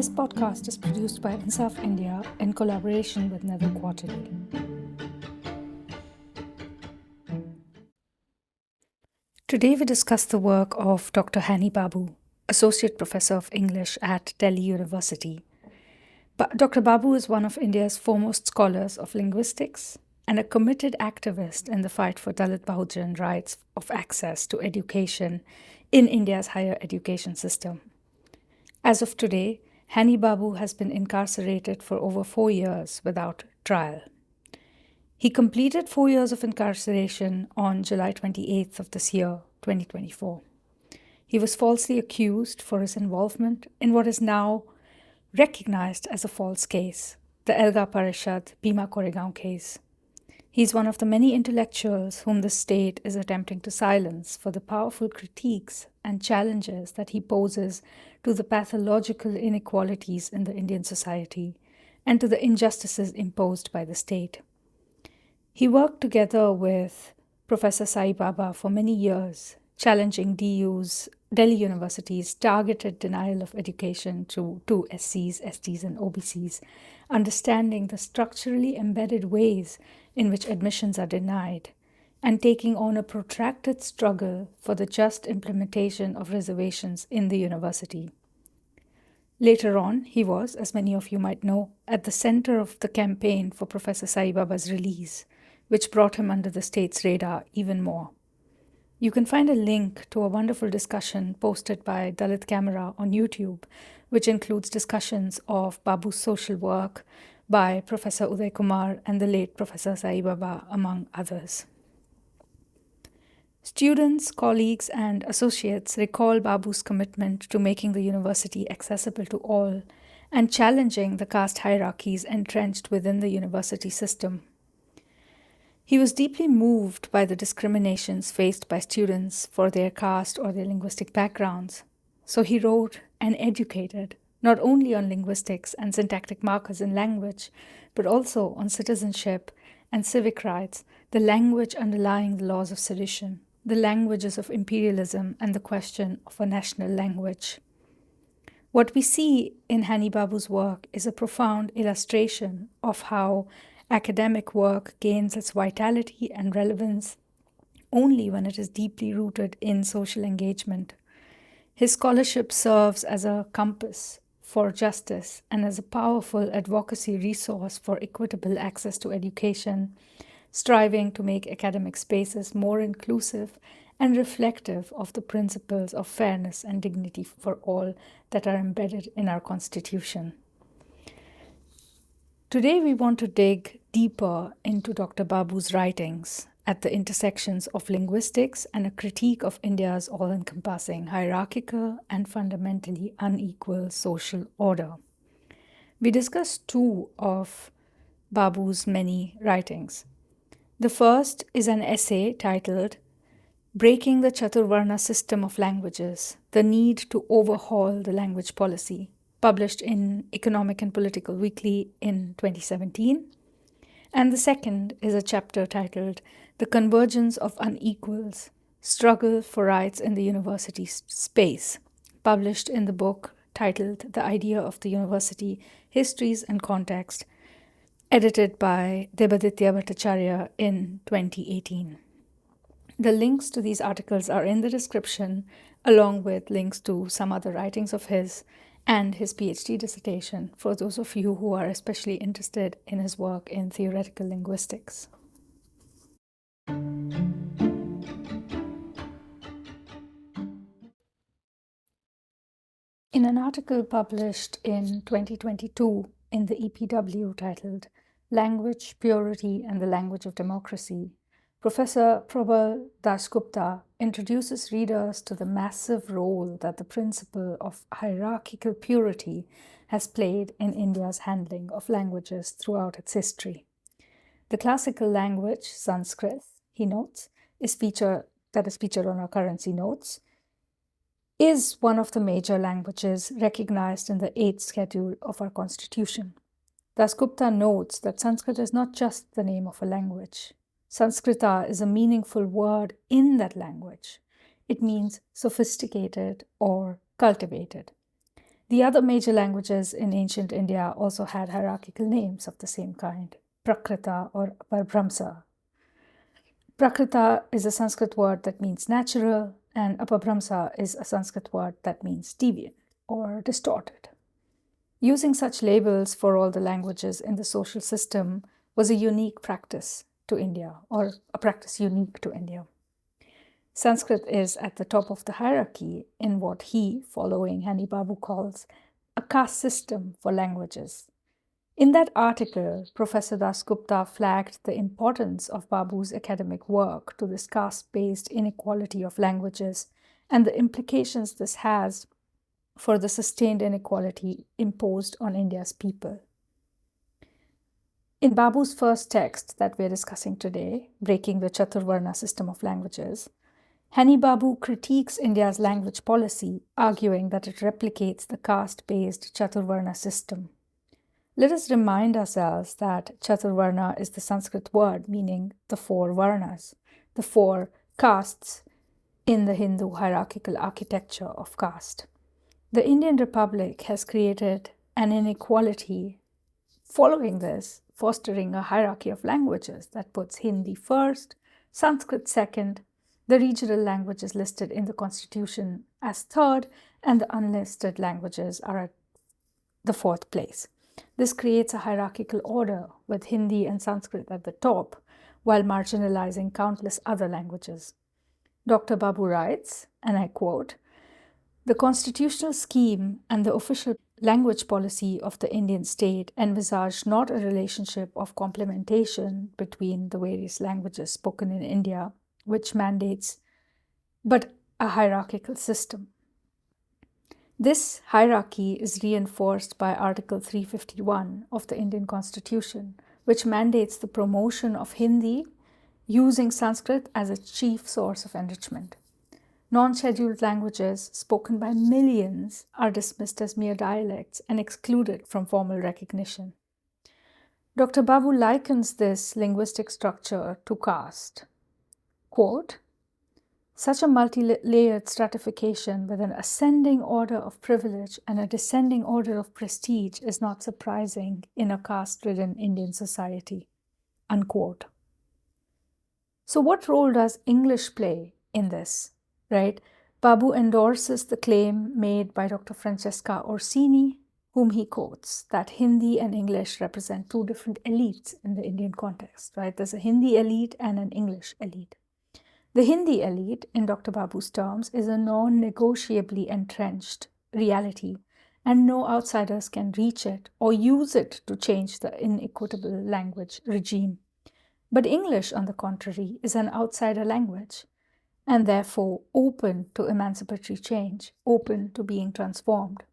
This podcast is produced by InSAF India in collaboration with Nether Quarterly. Today we discuss the work of Dr. Hany Babu, Associate Professor of English at Delhi University. Dr. Babu is one of India's foremost scholars of linguistics and a committed activist in the fight for Dalit Bahujan rights of access to education in India's higher education system. As of today, Hany Babu has been incarcerated for over 4 years without trial. He completed 4 years of incarceration on July 28th of this year, 2024. He was falsely accused for his involvement in what is now recognized as a false case, the Elga Parishad Bhima Koregaon case. He's one of the many intellectuals whom the state is attempting to silence for the powerful critiques and challenges that he poses to the pathological inequalities in the Indian society and to the injustices imposed by the state. He worked together with Professor Sai Baba for many years, challenging Delhi University's targeted denial of education to SCs, STs, and OBCs, understanding the structurally embedded ways in which admissions are denied, and taking on a protracted struggle for the just implementation of reservations in the university. Later on, he was, as many of you might know, at the center of the campaign for Professor Sai Baba's release, which brought him under the state's radar even more. You can find a link to a wonderful discussion posted by Dalit Camera on YouTube, which includes discussions of Babu's social work by Professor Uday Kumar and the late Professor Sai Baba, among others. Students, colleagues, and associates recall Babu's commitment to making the university accessible to all and challenging the caste hierarchies entrenched within the university system. He was deeply moved by the discriminations faced by students for their caste or their linguistic backgrounds. So he wrote and educated not only on linguistics and syntactic markers in language, but also on citizenship and civic rights, the language underlying the laws of sedition, the languages of imperialism, and the question of a national language. What we see in Hany Babu's work is a profound illustration of how academic work gains its vitality and relevance only when it is deeply rooted in social engagement. His scholarship serves as a compass for justice and as a powerful advocacy resource for equitable access to education, striving to make academic spaces more inclusive and reflective of the principles of fairness and dignity for all that are embedded in our Constitution. Today we want to dig deeper into Dr. Babu's writings at the intersections of linguistics and a critique of India's all-encompassing hierarchical and fundamentally unequal social order. We discuss two of Babu's many writings. The first is an essay titled Breaking the Chaturvarna System of Languages, the Need to Overhaul the Language Policy, published in Economic and Political Weekly in 2017. And the second is a chapter titled The Convergence of Unequals, Struggle for Rights in the University Space, published in the book titled The Idea of the University, Histories and Context, edited by Debaditya Bhattacharya in 2018. The links to these articles are in the description, along with links to some other writings of his and his PhD dissertation for those of you who are especially interested in his work in theoretical linguistics. In an article published in 2022 in the EPW titled Language, Purity and the Language of Democracy, Professor Prabal Dasgupta introduces readers to the massive role that the principle of hierarchical purity has played in India's handling of languages throughout its history. The classical language, Sanskrit, he notes, is featured on our currency notes, is one of the major languages recognized in the 8th schedule of our Constitution. Dasgupta notes that Sanskrit is not just the name of a language. Sanskrita is a meaningful word in that language. It means sophisticated or cultivated. The other major languages in ancient India also had hierarchical names of the same kind, Prakrita or Apabhramsa. Prakrita is a Sanskrit word that means natural, and Apabhramsa is a Sanskrit word that means deviant or distorted. Using such labels for all the languages in the social system was a unique practice to India, or a practice unique to India. Sanskrit is at the top of the hierarchy in what he, following Hany Babu, calls a caste system for languages. In that article, Professor Dasgupta flagged the importance of Babu's academic work to this caste-based inequality of languages and the implications this has for the sustained inequality imposed on India's people. In Babu's first text that we're discussing today, Breaking the Chaturvarna System of Languages, Hany Babu critiques India's language policy, arguing that it replicates the caste-based Chaturvarna system. Let us remind ourselves that Chaturvarna is the Sanskrit word meaning the four varnas, the four castes in the Hindu hierarchical architecture of caste. The Indian Republic has created an inequality following this, fostering a hierarchy of languages that puts Hindi first, Sanskrit second, the regional languages listed in the constitution as third, and the unlisted languages are at the fourth place. This creates a hierarchical order with Hindi and Sanskrit at the top, while marginalizing countless other languages. Dr. Babu writes, and I quote, "The constitutional scheme and the official language policy of the Indian state envisage not a relationship of complementation between the various languages spoken in India, which mandates, but a hierarchical system. This hierarchy is reinforced by Article 351 of the Indian Constitution, which mandates the promotion of Hindi using Sanskrit as its chief source of enrichment. Non-scheduled languages spoken by millions are dismissed as mere dialects and excluded from formal recognition." Dr. Babu likens this linguistic structure to caste. Quote, "Such a multi-layered stratification with an ascending order of privilege and a descending order of prestige is not surprising in a caste-ridden Indian society." Unquote. So what role does English play in this? Right? Babu endorses the claim made by Dr. Francesca Orsini, whom he quotes, that Hindi and English represent two different elites in the Indian context. Right? There's a Hindi elite and an English elite. The Hindi elite, in Dr. Babu's terms, is a non-negotiably entrenched reality, and no outsiders can reach it or use it to change the inequitable language regime. But English, on the contrary, is an outsider language, and therefore open to emancipatory change, open to being transformed.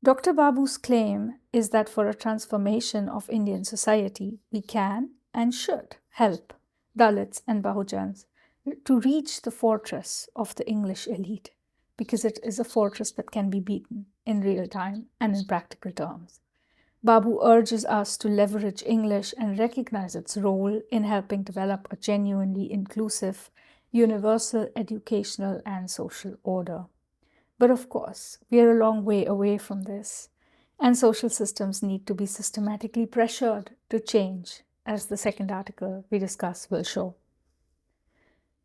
Dr. Babu's claim is that for a transformation of Indian society, we can and should help Dalits and Bahujans to reach the fortress of the English elite, because it is a fortress that can be beaten in real time and in practical terms. Babu urges us to leverage English and recognize its role in helping develop a genuinely inclusive, universal educational and social order. But of course, we are a long way away from this, and social systems need to be systematically pressured to change, as the second article we discuss will show.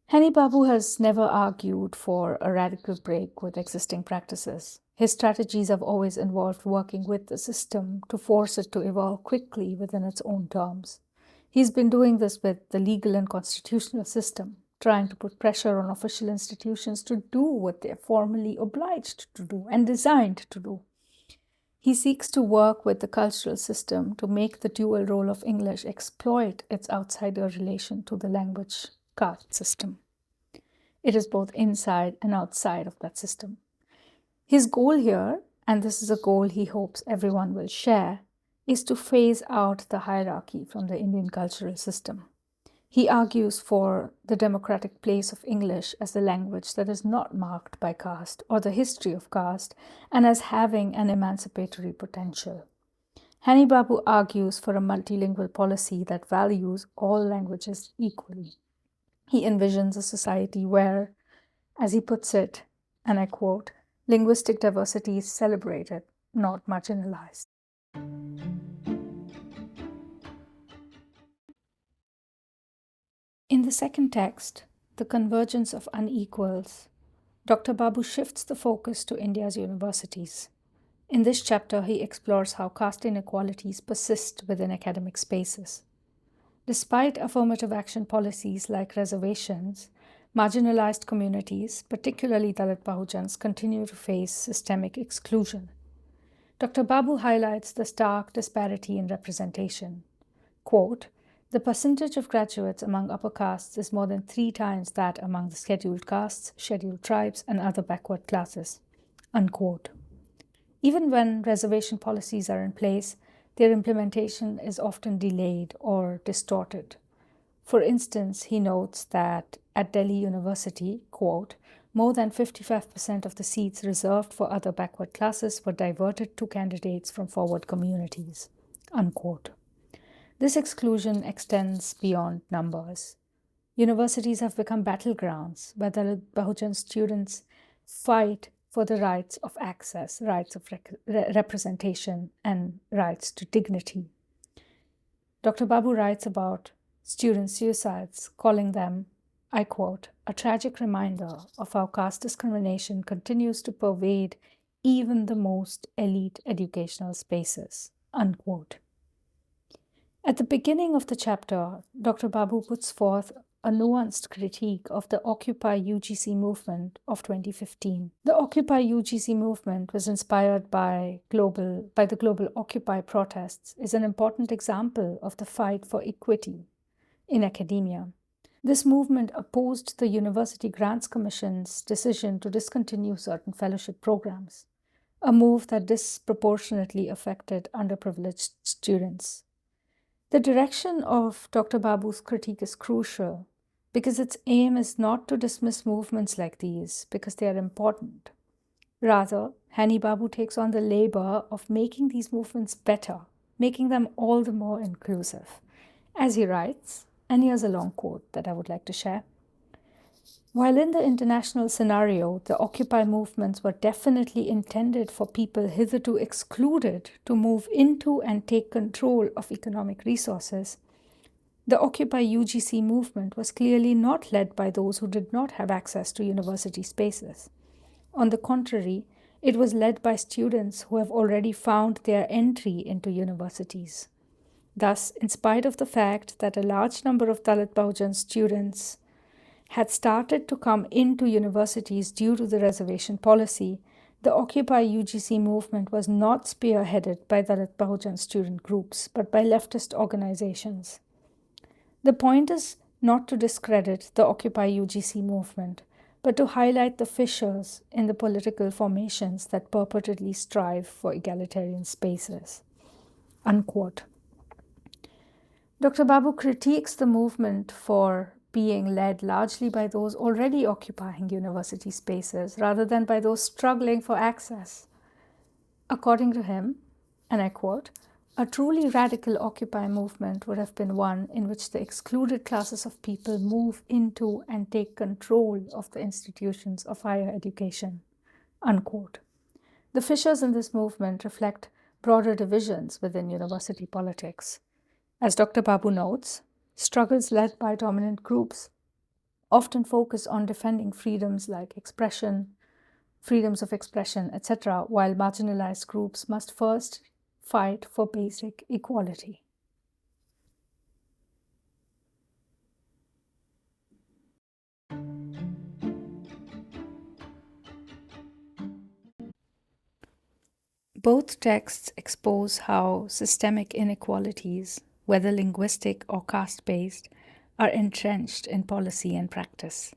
Hany Babu has never argued for a radical break with existing practices. His strategies have always involved working with the system to force it to evolve quickly within its own terms. He's been doing this with the legal and constitutional system, trying to put pressure on official institutions to do what they're formally obliged to do and designed to do. He seeks to work with the cultural system to make the dual role of English exploit its outsider relation to the language caste system. It is both inside and outside of that system. His goal here, and this is a goal he hopes everyone will share, is to phase out the hierarchy from the Indian cultural system. He argues for the democratic place of English as a language that is not marked by caste or the history of caste, and as having an emancipatory potential. Hany Babu argues for a multilingual policy that values all languages equally. He envisions a society where, as he puts it, and I quote, "linguistic diversity is celebrated not marginalized. In the second text, The Convergence of Unequals, Dr. Babu shifts the focus to India's universities. In this chapter, he explores how caste inequalities persist within academic spaces. Despite affirmative action policies like reservations, marginalized communities, particularly Dalit Bahujans, continue to face systemic exclusion. Dr. Babu highlights the stark disparity in representation. Quote, "The percentage of graduates among upper castes is more than 3 times that among the scheduled castes, scheduled tribes, and other backward classes." Unquote. Even when reservation policies are in place, their implementation is often delayed or distorted. For instance, he notes that at Delhi University, quote, "more than 55% of the seats reserved for other backward classes were diverted to candidates from forward communities." Unquote. This exclusion extends beyond numbers. Universities have become battlegrounds where the Bahujan students fight for the rights of access, rights of representation, and rights to dignity. Dr. Babu writes about student suicides, calling them, I quote, "a tragic reminder of how caste discrimination continues to pervade even the most elite educational spaces." Unquote. At the beginning of the chapter, Dr. Babu puts forth a nuanced critique of the Occupy UGC movement of 2015. The Occupy UGC movement was inspired by the global Occupy protests, is an important example of the fight for equity in academia. This movement opposed the University Grants Commission's decision to discontinue certain fellowship programs, a move that disproportionately affected underprivileged students. The direction of Dr. Babu's critique is crucial because its aim is not to dismiss movements like these because they are important. Rather, Hany Babu takes on the labor of making these movements better, making them all the more inclusive. As he writes, and here's a long quote that I would like to share. "While in the international scenario, the Occupy movements were definitely intended for people hitherto excluded to move into and take control of economic resources, the Occupy UGC movement was clearly not led by those who did not have access to university spaces. On the contrary, it was led by students who have already found their entry into universities. Thus, in spite of the fact that a large number of Dalit Bahujan students had started to come into universities due to the reservation policy, the Occupy UGC movement was not spearheaded by Dalit Bahujan student groups, but by leftist organizations. The point is not to discredit the Occupy UGC movement, but to highlight the fissures in the political formations that purportedly strive for egalitarian spaces." Unquote. Dr. Babu critiques the movement for being led largely by those already occupying university spaces rather than by those struggling for access. According to him, and I quote, "a truly radical Occupy movement would have been one in which the excluded classes of people move into and take control of the institutions of higher education." Unquote. The fissures in this movement reflect broader divisions within university politics. As Dr. Babu notes, struggles led by dominant groups often focus on defending freedoms like expression, freedoms of expression, etc., while marginalized groups must first fight for basic equality. Both texts expose how systemic inequalities, whether linguistic or caste-based, are entrenched in policy and practice.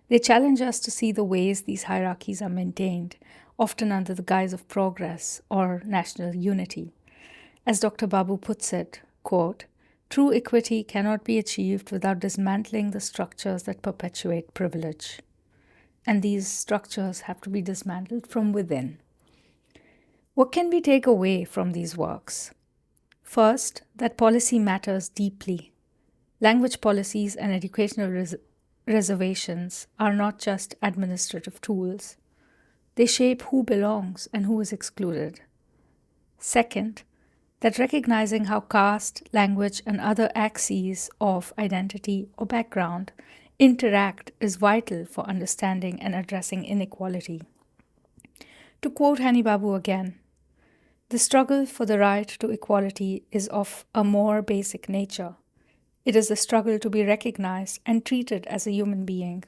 They challenge us to see the ways these hierarchies are maintained, often under the guise of progress or national unity. As Dr. Babu puts it, quote, "True equity cannot be achieved without dismantling the structures that perpetuate privilege. And these structures have to be dismantled from within." What can we take away from these works? First, that policy matters deeply. Language policies and educational reservations are not just administrative tools. They shape who belongs and who is excluded. Second, that recognizing how caste, language, and other axes of identity or background interact is vital for understanding and addressing inequality. To quote Hany Babu again, the struggle for the right to equality is of a more basic nature. It is a struggle to be recognized and treated as a human being.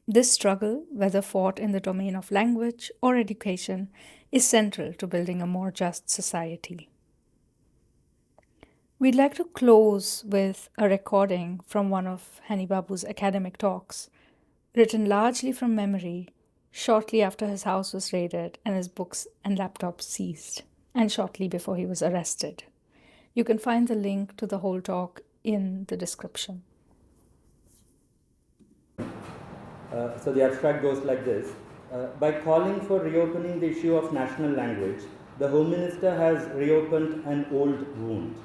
This struggle, whether fought in the domain of language or education, is central to building a more just society. We'd like to close with a recording from one of Hany Babu's academic talks, written largely from memory, shortly after his house was raided and his books and laptops seized, and shortly before he was arrested. You can find the link to the whole talk in the description. So the abstract goes like this. By calling for reopening the issue of national language, the Home Minister has reopened an old wound.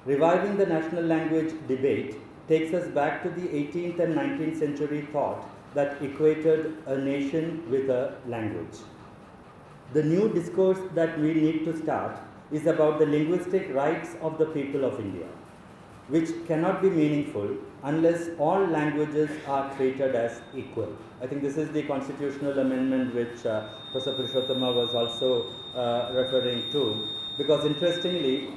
Reviving the national language debate takes us back to the 18th and 19th century thought that equated a nation with a language. The new discourse that we need to start is about the linguistic rights of the people of India, which cannot be meaningful unless all languages are treated as equal. I think this is the constitutional amendment which Professor Purushotthama was also referring to, because interestingly,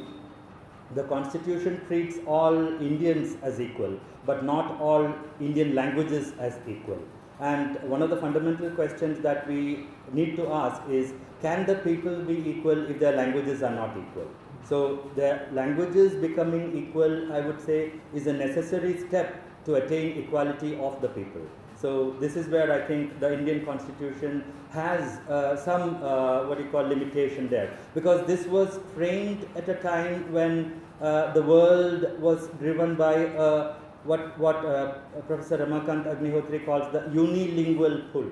the constitution treats all Indians as equal, but not all Indian languages as equal. And one of the fundamental questions that we need to ask is, can the people be equal if their languages are not equal? So their languages becoming equal, I would say, is a necessary step to attain equality of the people. So this is where I think the Indian constitution has some limitation there, because this was framed at a time when the world was driven by what Professor Ramakant Agnihotri calls the unilingual pull.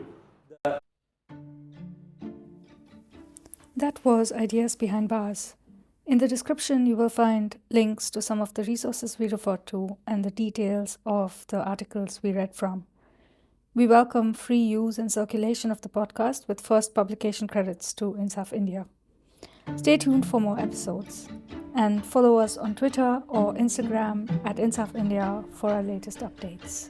That was Ideas Behind Bars. In the description, you will find links to some of the resources we referred to and the details of the articles we read from. We welcome free use and circulation of the podcast with first publication credits to InSAF India. Stay tuned for more episodes and follow us on Twitter or Instagram at InSAF India for our latest updates.